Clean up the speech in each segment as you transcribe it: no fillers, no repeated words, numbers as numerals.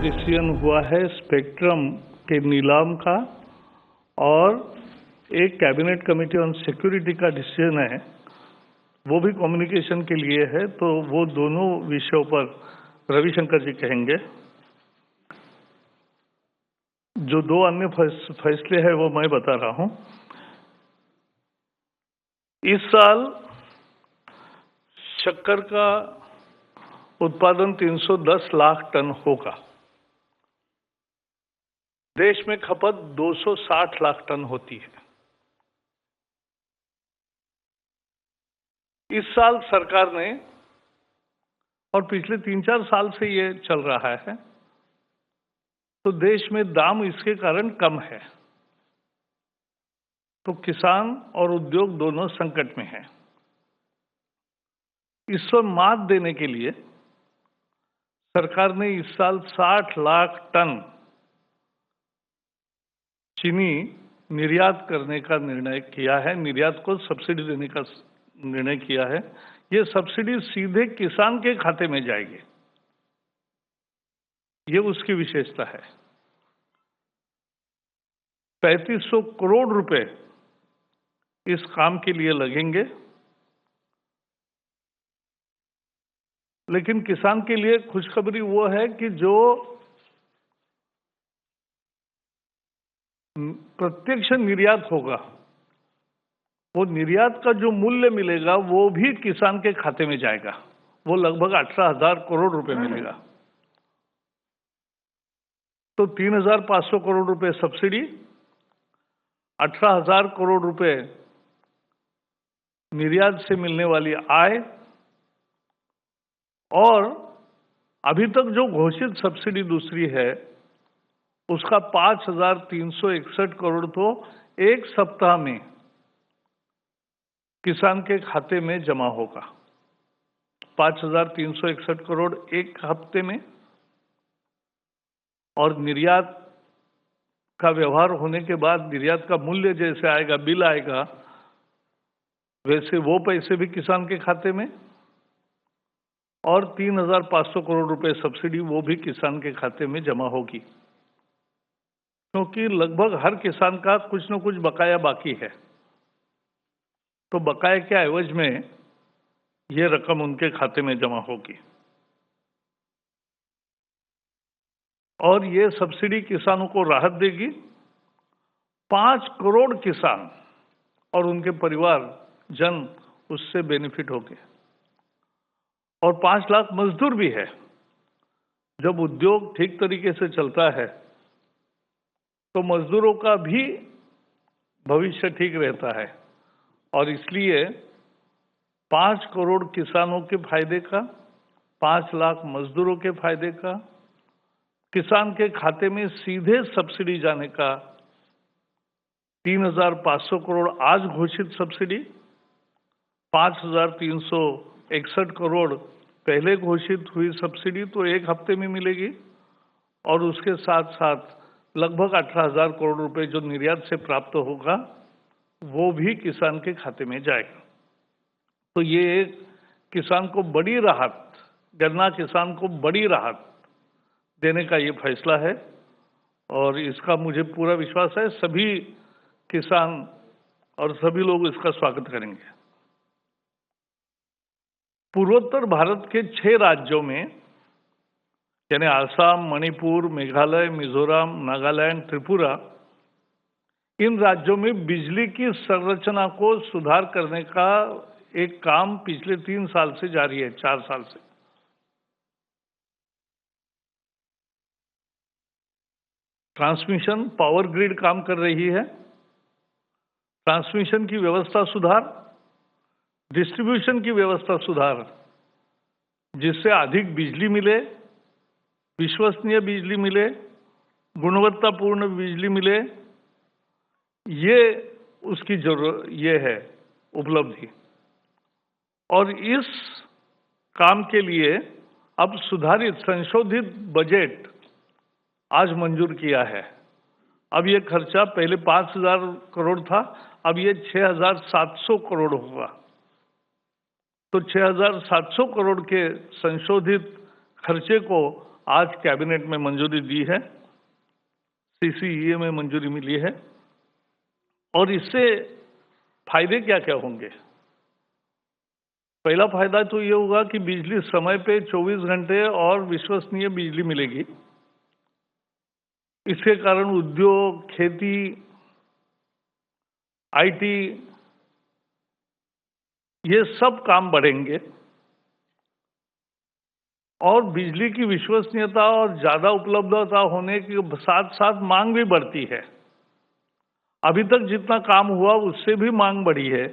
Decision हुआ है spectrum के नीलाम का, और एक कैबिनेट कमेटी ऑन सिक्योरिटी का डिसीजन है, वो भी कम्युनिकेशन के लिए है। तो वो दोनों विषयों पर रविशंकर जी कहेंगे। जो दो अन्य फैसले हैं वो मैं बता रहा हूं। इस साल शक्कर का उत्पादन 310 लाख टन होगा। देश में खपत 260 लाख टन होती है। इस साल सरकार ने, और पिछले 3-4 साल से ये चल रहा है, तो देश में दाम इसके कारण कम है, तो किसान और उद्योग दोनों संकट में हैं। इस पर मात देने के लिए सरकार ने इस साल 60 लाख टन चीनी निर्यात करने का निर्णय किया है, निर्यात को सब्सिडी देने का निर्णय किया है। ये सब्सिडी सीधे किसान के खाते में जाएगी, ये उसकी विशेषता है। 3500 करोड़ रुपए इस काम के लिए लगेंगे, लेकिन किसान के लिए खुशखबरी वो है कि जो प्रत्यक्ष निर्यात होगा, वो निर्यात का जो मूल्य मिलेगा वो भी किसान के खाते में जाएगा। वो लगभग 18,000 करोड़ रुपए मिलेगा। तो 3,500 करोड़ रुपए सब्सिडी, 18,000 करोड़ रुपए निर्यात से मिलने वाली आय, और अभी तक जो घोषित सब्सिडी दूसरी है उसका 5,361 करोड़ तो एक सप्ताह में किसान के खाते में जमा होगा। 5,361 करोड़ एक हफ्ते में, और निर्यात का व्यवहार होने के बाद निर्यात का मूल्य जैसे आएगा, बिल आएगा, वैसे वो पैसे भी किसान के खाते में, और 3,500 करोड़ रुपए सब्सिडी वो भी किसान के खाते में जमा होगी। क्योंकि लगभग हर किसान का कुछ न कुछ बकाया बाकी है, तो बकाया के एवज में ये रकम उनके खाते में जमा होगी। और ये सब्सिडी किसानों को राहत देगी। 5 करोड़ किसान और उनके परिवार जन उससे बेनिफिट होंगे, और 5 लाख मजदूर भी है। जब उद्योग ठीक तरीके से चलता है तो मजदूरों का भी भविष्य ठीक रहता है, और इसलिए 5 करोड़ किसानों के फायदे का, 5 लाख मजदूरों के फायदे का, किसान के खाते में सीधे सब्सिडी जाने का 3,500 करोड़ आज घोषित सब्सिडी, 5,361 करोड़ पहले घोषित हुई सब्सिडी तो एक हफ्ते में मिलेगी, और उसके साथ साथ लगभग 18,000 करोड़ रुपए जो निर्यात से प्राप्त होगा वो भी किसान के खाते में जाएगा। तो ये एक किसान को बड़ी राहत, गन्ना किसान को बड़ी राहत देने का ये फैसला है, और इसका मुझे पूरा विश्वास है सभी किसान और सभी लोग इसका स्वागत करेंगे। पूर्वोत्तर भारत के 6 राज्यों में, यानी आसाम, मणिपुर, मेघालय, मिजोरम, नागालैंड, त्रिपुरा, इन राज्यों में बिजली की संरचना को सुधार करने का एक काम पिछले 3 साल से जारी है, 4 साल से। ट्रांसमिशन पावर ग्रिड काम कर रही है, ट्रांसमिशन की व्यवस्था सुधार, डिस्ट्रीब्यूशन की व्यवस्था सुधार, जिससे अधिक बिजली मिले, विश्वसनीय बिजली मिले, गुणवत्तापूर्ण बिजली मिले, ये उसकी जरूरत, ये है उपलब्धि। और इस काम के लिए अब सुधारित संशोधित बजट आज मंजूर किया है। अब ये खर्चा पहले 5,000 करोड़ था, अब ये 6,700 करोड़ होगा। तो 6,700 करोड़ के संशोधित खर्चे को आज कैबिनेट में मंजूरी दी है, CCEA में मंजूरी मिली है। और इससे फायदे क्या क्या होंगे? पहला फायदा तो ये होगा कि बिजली समय पे 24 घंटे और विश्वसनीय बिजली मिलेगी। इसके कारण उद्योग, खेती, IT, ये सब काम बढ़ेंगे और बिजली की विश्वसनीयता और ज्यादा उपलब्धता होने के साथ साथ मांग भी बढ़ती है। अभी तक जितना काम हुआ उससे भी मांग बढ़ी है।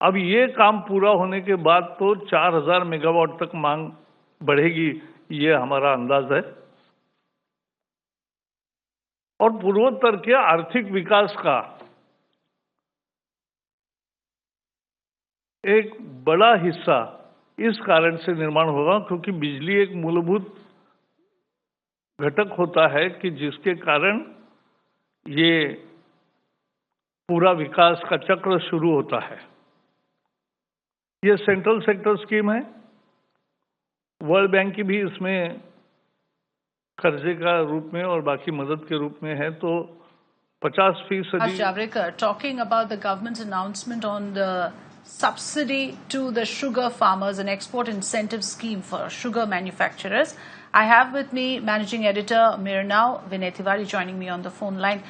अब ये काम पूरा होने के बाद तो 4000 मेगावाट तक मांग बढ़ेगी, ये हमारा अंदाज है। और पूर्वोत्तर के आर्थिक विकास का एक बड़ा हिस्सा इस कारण से निर्माण होगा, क्योंकि बिजली एक मूलभूत घटक होता है कि जिसके कारण ये पूरा विकास का चक्र शुरू होता है। ये सेंट्रल सेक्टर स्कीम है, वर्ल्ड बैंक की भी इसमें कर्जे का रूप में और बाकी मदद के रूप में है। तो 50%। Javadekar, talking about the government's announcement on the subsidy to the sugar farmers and export incentive scheme for sugar manufacturers. I have with me Managing Editor Mirnau, Vinay Tiwari joining me on the phone line.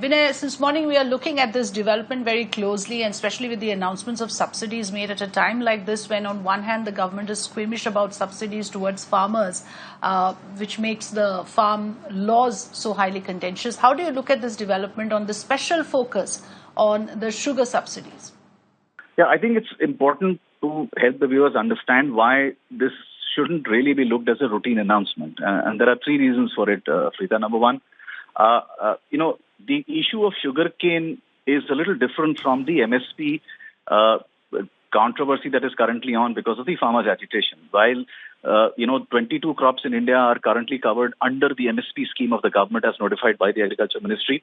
Vinay, since morning we are looking at this development very closely, and especially with the announcements of subsidies made at a time like this, when on one hand the government is squeamish about subsidies towards farmers, which makes the farm laws so highly contentious. How do you look at this development on the special focus on the sugar subsidies? Yeah, I think it's important to help the viewers understand why this shouldn't really be looked as a routine announcement. And there are three reasons for it, Frida. Number one, the issue of sugarcane is a little different from the MSP controversy that is currently on because of the farmers' agitation. While 22 crops in India are currently covered under the MSP scheme of the government as notified by the Agriculture Ministry,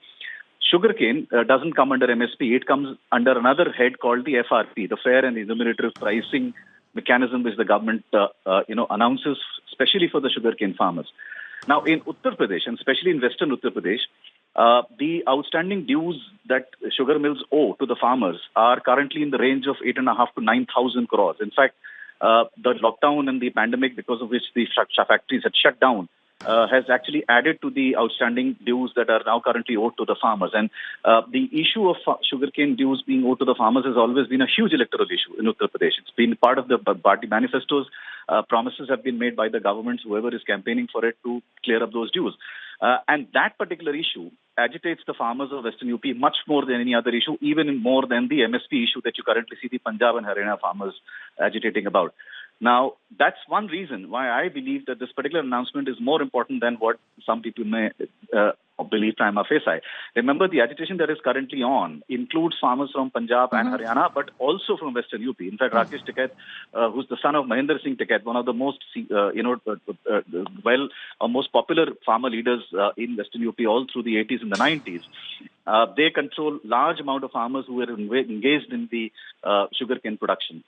sugarcane doesn't come under MSP. It comes under another head called the FRP, the Fair and Remunerative Pricing Mechanism, which the government announces especially for the sugarcane farmers. Now, in Uttar Pradesh, and especially in western Uttar Pradesh, the outstanding dues that sugar mills owe to the farmers are currently in the range of 8,500 to 9,000 crores. In fact, the lockdown and the pandemic, because of which the factories had shut down, has actually added to the outstanding dues that are now currently owed to the farmers. And the issue of sugarcane dues being owed to the farmers has always been a huge electoral issue in Uttar Pradesh. It's been part of the party manifestos. Promises have been made by the governments, whoever is campaigning for it, to clear up those dues. And that particular issue agitates the farmers of Western UP much more than any other issue, even more than the MSP issue that you currently see the Punjab and Haryana farmers agitating about. Now, that's one reason why I believe that this particular announcement is more important than what some people may believe prima facie. Remember, the agitation that is currently on includes farmers from Punjab and Haryana, but also from Western UP. In fact, Rakesh Tikait, who's the son of Mahinder Singh Tikait, one of the most, most popular farmer leaders in Western UP all through the 80s and the 90s, they control large amount of farmers who are engaged in the sugarcane production.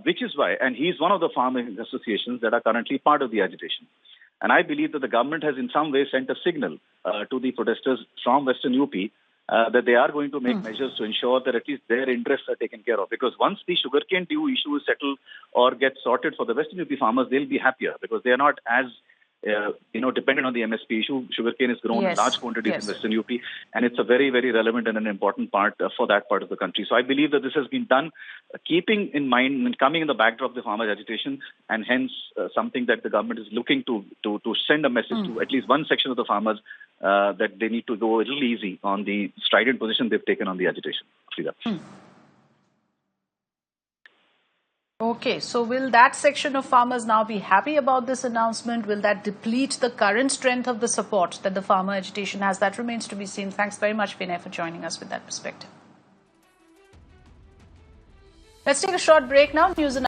Which is why, and he's one of the farming associations that are currently part of the agitation. And I believe that the government has in some way sent a signal to the protesters from Western UP that they are going to make measures to ensure that at least their interests are taken care of. Because once the sugarcane due issue is settled or gets sorted for the Western UP farmers, they'll be happier because they are not as dependent on the MSP issue. Sugarcane is grown in large quantities in Western UP, and it's a very, very relevant and an important part for that part of the country. So I believe that this has been done keeping in mind and coming in the backdrop of the farmers' agitation, and hence something that the government is looking to send a message to at least one section of the farmers that they need to go a little easy on the strident position they've taken on the agitation. Okay, so will that section of farmers now be happy about this announcement? Will that deplete the current strength of the support that the farmer agitation has? That remains to be seen. Thanks very much, Vinay, for joining us with that perspective. Let's take a short break now. News